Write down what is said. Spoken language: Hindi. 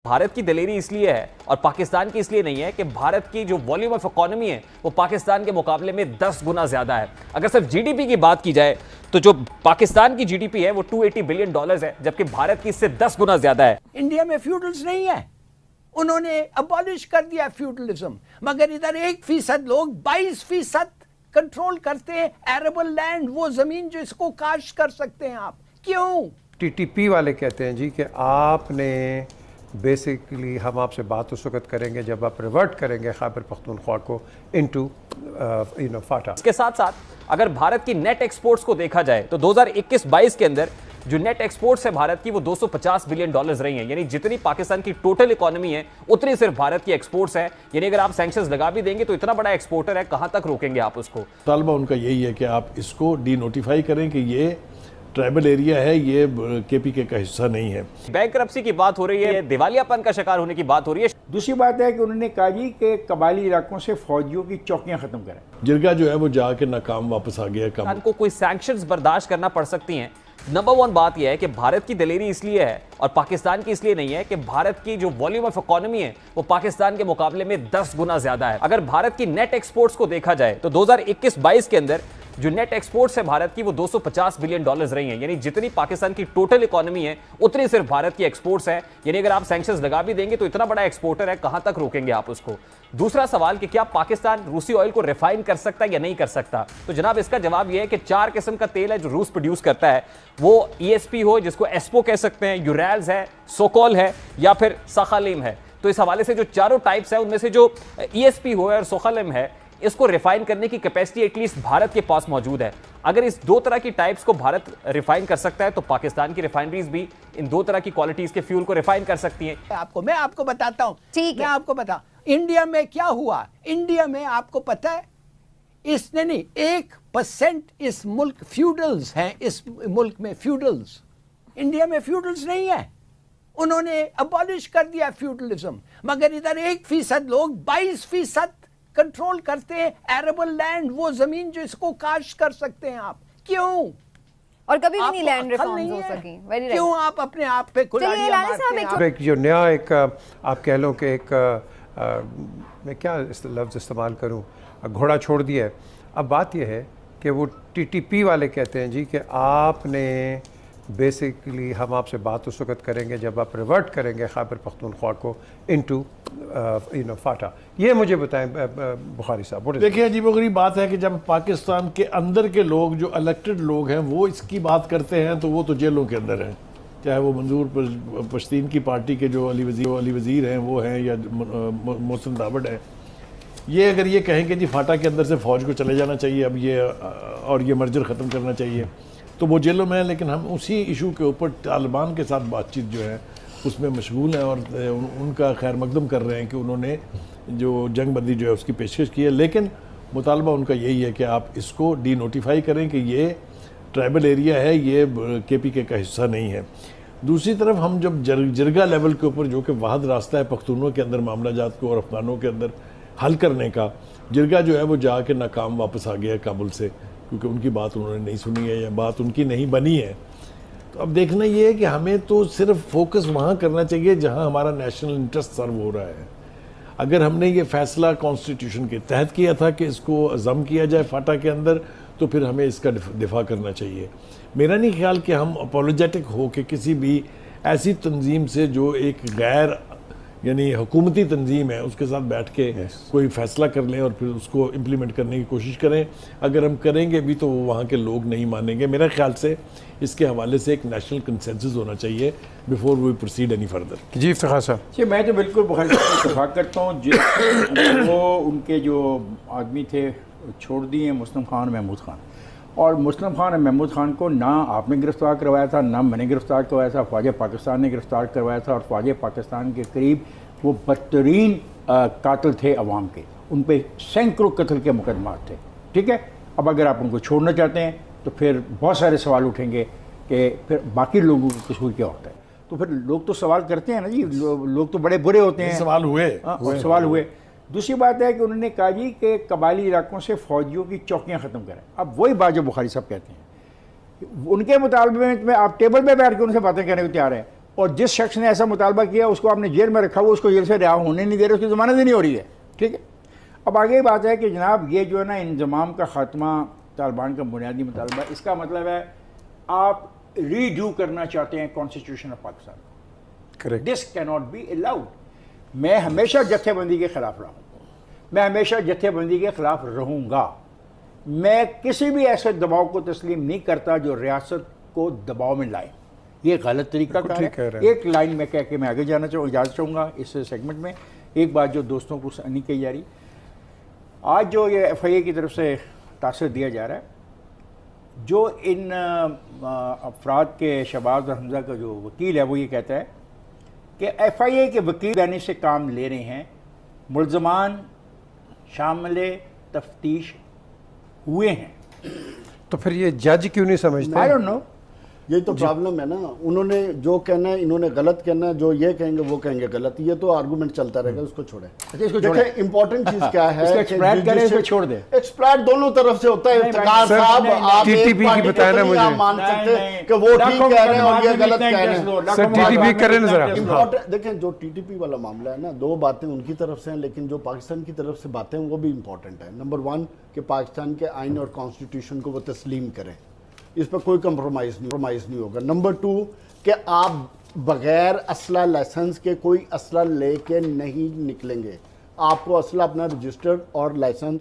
भारत की दलेरी इसलिए है और पाकिस्तान की इसलिए नहीं है कि भारत की जो वॉल्यूम ऑफ इकोनॉमी है वो पाकिस्तान के मुकाबले में 10 गुना ज्यादा है। अगर सिर्फ जीडीपी की बात की जाए तो जो पाकिस्तान की जीडीपी है वो $280 बिलियन है, जबकि भारत की इससे 10 गुना ज्यादा है। इंडिया में फ्यूडल्स नहीं है, उन्होंने अबॉलिश कर दिया फ्यूडलिज्म, मगर इधर 1% लोग 22% कंट्रोल करते हैं एरेबल लैंड, वो जमीन जो इसको काश कर सकते हैं आप। क्यों? टीटीपी वाले कहते हैं जी कि आपने बेसिकली हम आपसे बात उस वक्त करेंगे जब आप रिवर्ट करेंगे खैबर पख्तूनख्वा को इनटू फाटा। इसके साथ साथ अगर भारत की नेट एक्सपोर्ट्स को देखा जाए तो 2021-22 के अंदर जो नेट एक्सपोर्ट्स है भारत की वो $250 बिलियन रही हैं, यानी जितनी पाकिस्तान की टोटल इकोनॉमी है उतनी सिर्फ भारत की एक्सपोर्ट्स है। यानी अगर आप सैंक्शंस लगा भी देंगे तो इतना बड़ा एक्सपोर्टर है, कहां तक रोकेंगे आप उसको? तालिबा उनका यही है कि आप इसको डी नोटिफाई करें कि ये ट्राइबल एरिया है, ये केपीके का हिस्सा नहीं है। बैंकरप्सी की बात हो रही है, दिवालियापन का शिकार होने की बात हो रही है। दूसरी बात है कि उन्होंने कहा जी कि कबायली इलाकों से फौजियों की चौकियां खत्म करें। जिरगा जो है वो जाके नाकाम वापस आ गया। काम को कोई सैंक्शंस बर्दाश्त करना पड़ सकती हैं। नंबर 1 बात यह है कि भारत की दलेरी इसलिए है और पाकिस्तान की इसलिए नहीं है कि भारत की जो वॉल्यूम ऑफ इकोनॉमी है वो पाकिस्तान के मुकाबले में 10 गुना ज्यादा है। अगर भारत की नेट एक्सपोर्ट्स को देखा जाए तो 2021-22 के अंदर जो नेट एक्सपोर्ट्स है भारत की वो $250 बिलियन रही हैं, यानी जितनी पाकिस्तान की टोटल इकोनॉमी है उतनी सिर्फ भारत की एक्सपोर्ट्स है। यानी अगर आप सैंक्शंस लगा भी देंगे तो इतना बड़ा एक्सपोर्टर है, कहां तक रोकेंगे आप उसको? दूसरा सवाल कि क्या पाकिस्तान रूसी ऑयल को रिफाइन कर सकता है या नहीं कर सकता? तो जनाब इसका जवाब यह है कि 4 किस्म का तेल है जो रूस प्रोड्यूस करता है, वो ESP हो जिसको एस्पो कह सकते हैं, यूरैल्स है, सोकोल है या फिर सखालिम है। तो इस हवाले से जो चारों टाइप्स है उनमें से जो ESP हो और सोखालिम है इसको रिफाइन करने की कैपेसिटी एटलीस्ट भारत के पास मौजूद है। अगर इस 2 तरह की टाइप्स को भारत रिफाइन कर सकता है तो पाकिस्तान की रिफाइनरीज भी इन 2 तरह की क्वालिटीज के फ्यूल को रिफाइन कर सकती हैं। मैं आपको बताता हूं, मैं आपको बता इंडिया में क्या हुआ। इंडिया में आपको पता है इसने नहीं 1% इस मुल्क फ्यूडल्स हैं, इस मुल्क में फ्यूडल्स, इंडिया में फ्यूडल्स नहीं है, उन्होंने अबॉलिश कर दिया फ्यूडलिज्म, मगर इधर 1% लोग 22% कंट्रोल करते हैं एरेबल लैंड, वो जमीन जो इसको काश कर सकते हैं आप। क्यों? और कभी भी नहीं लैंड रिफॉर्म्स हो सकी। क्यों आप अपने आप पे कुल्हाड़ियां मारते हैं? जो नया एक आप कह लो कि एक मैं क्या लफ्ज़ इस्तेमाल करूं, घोड़ा छोड़ दिया है। अब बात यह है कि वो टीटीपी वाले कहते हैं जी कि आपने बेसिकली हम आपसे बात उस वक्त करेंगे जब आप रिवर्ट करेंगे खैबर पख्तूनख्वा को इनटू फाटा। ये मुझे बताएं बुखारी साहब। देखिए अजीबोगरीब बात है कि जब पाकिस्तान के अंदर के लोग जो इलेक्टेड लोग हैं वो इसकी बात करते हैं तो वो तो जेलों के अंदर हैं, चाहे वो मंजूर पश्तीन की पार्टी के जो अली वज़ीर हैं वो हैं या मोहसिन दावड़ है। ये अगर ये कहें कि जी फाटा के अंदर से फ़ौज को चले जाना चाहिए अब ये और ये मर्जर ख़त्म करना चाहिए तो वो जेलों में है। लेकिन हम उसी इशू के ऊपर तालिबान के साथ बातचीत जो है उसमें मशगूल हैं और उनका खैर मकदम कर रहे हैं कि उन्होंने जो जंग बंदी जो है उसकी पेशकश की है। लेकिन मुतालबा उनका यही है कि आप इसको डी नोटिफाई करें कि ये ट्राइबल एरिया है, ये केपीके का हिस्सा नहीं है। दूसरी तरफ हम जब जिरगा लेवल के ऊपर जो कि वाहद रास्ता है पख्तूनों के अंदर मामला जात को और अफगानों के अंदर हल करने का, जिरगा जो है वो जाके नाकाम वापस आ गया काबुल से क्योंकि उनकी बात उन्होंने नहीं सुनी है या बात उनकी नहीं बनी है। तो अब देखना ये है कि हमें तो सिर्फ फोकस वहाँ करना चाहिए जहाँ हमारा नेशनल इंटरेस्ट सर्व हो रहा है। अगर हमने ये फैसला कॉन्स्टिट्यूशन के तहत किया था कि इसको अज़म किया जाए फाटा के अंदर तो फिर हमें इसका दिफा करना चाहिए। मेरा नहीं ख्याल कि हम अपोलोजेटिक हो कि किसी भी ऐसी तंजीम से जो एक गैर यानी हुकूमती तंजीम है उसके साथ बैठ के कोई फ़ैसला कर लें और फिर उसको इम्प्लीमेंट करने की कोशिश करें। अगर हम करेंगे भी तो वहाँ के लोग नहीं मानेंगे। मेरे ख्याल से इसके हवाले से एक नेशनल कंसेंसस होना चाहिए before we proceed any further. जी इफ्तिखार साहब। जी मैं तो बिल्कुल बुखारी साहब से इत्तेफाक करता हूँ। वो उनके जो आदमी थे छोड़ दिए मुस्लिम खान महमूद खान, और मुस्लिम खान और महमूद खान को ना आपने गिरफ़्तार करवाया था ना मैंने गिरफ़्तार करवाया था, फ़ौज पाकिस्तान ने गिरफ़्तार करवाया था। और फ़ौज पाकिस्तान के करीब वो बदतरीन कातिल थे अवाम के, उन पर सैकड़ों कत्ल के मुकदमात थे। ठीक है, अब अगर आप उनको छोड़ना चाहते हैं तो फिर बहुत सारे सवाल उठेंगे कि फिर बाकी लोगों का कसूर क्या होता है। तो फिर लोग तो सवाल करते हैं ना जी, लोग तो बड़े बुरे होते हैं। सवाल हुए सवाल हुए। दूसरी बात है कि उन्होंने कहा जी कि कबायली इलाकों से फ़ौजियों की चौकियां ख़त्म करें। अब वही बात जो बुखारी साहब कहते हैं, उनके मुताबिक में आप टेबल पे बैठ के उनसे बातें करने को तैयार हैं, और जिस शख्स ने ऐसा मुतालबा किया उसको आपने जेल में रखा हुआ, उसको जेल से रिहा होने नहीं दे रहे, उसकी जमानत ही नहीं हो रही है। ठीक है, अब आगे बात है कि जनाब ये जो है ना इंजमाम का खात्मा तालिबान का बुनियादी मुतालबा, इसका मतलब है आप रीड्यू करना चाहते हैं constitution of Pakistan. Correct. This cannot be allowed. मैं हमेशा जत्थेबंदी के खिलाफ रहा हूँ, मैं हमेशा जत्थेबंदी के खिलाफ रहूँगा। मैं किसी भी ऐसे दबाव को तस्लीम नहीं करता जो रियासत को दबाव में लाए, ये गलत तरीका का ठीक कह है। रहे हैं। एक लाइन में कह के मैं आगे जाना इजाज़त चाहूँगा इस सेगमेंट में। एक बात जो दोस्तों को नहीं कही जा रही, आज जो ये FIA की तरफ से तासर दिया जा रहा है, जो इन अफराद के शहबाज और हमजा का जो वकील है वो ये कहता है कि FIA के वकील देने से काम ले रहे हैं, मुल्ज़मान शामिल तफ्तीश हुए हैं। तो फिर ये जज क्यों नहीं समझते? आई डोंट नो, यही तो प्रॉब्लम है ना। उन्होंने जो कहना है इन्होंने गलत कहना है, जो ये कहेंगे वो कहेंगे गलत। ये तो आर्गुमेंट चलता रहेगा, उसको छोड़े। इसको छोड़े। देखिए इंपॉर्टेंट चीज क्या है इसको एक्सप्लॉइट करें, इसको छोड़ दे। एक्सप्लॉइट दोनों तरफ से होता है। नहीं, इफ्तिखार सर, साहब, नहीं, आप एक TTP की पार्टी बताया ना को नहीं मुझे। आप मान नहीं, सकते नहीं। कि वो ठीक डॉक्टर कह रहे हैं और ये मुकदमा गलत में कह रहे इंटरेस्ट लो, हैं। डॉक्टर सर, TTP मुकदमा करें में ना जरा। इंटरेस्ट लो। इम्पोर्टेंट देखें, जो TTP वाला मामला है ना, दो बातें उनकी तरफ से हैं, लेकिन जो पाकिस्तान की तरफ से बातें हैं वो भी इम्पोर्टेंट है। नंबर 1 कि पाकिस्तान के आइन और कॉन्स्टिट्यूशन को वो तस्लीम करें, इस पर कोई कंप्रोमाइज़ नहीं होगा। नंबर 2 कि आप बगैर असला लाइसेंस के कोई असला लेके नहीं निकलेंगे। आपको असला अपना रजिस्टर्ड और लाइसेंस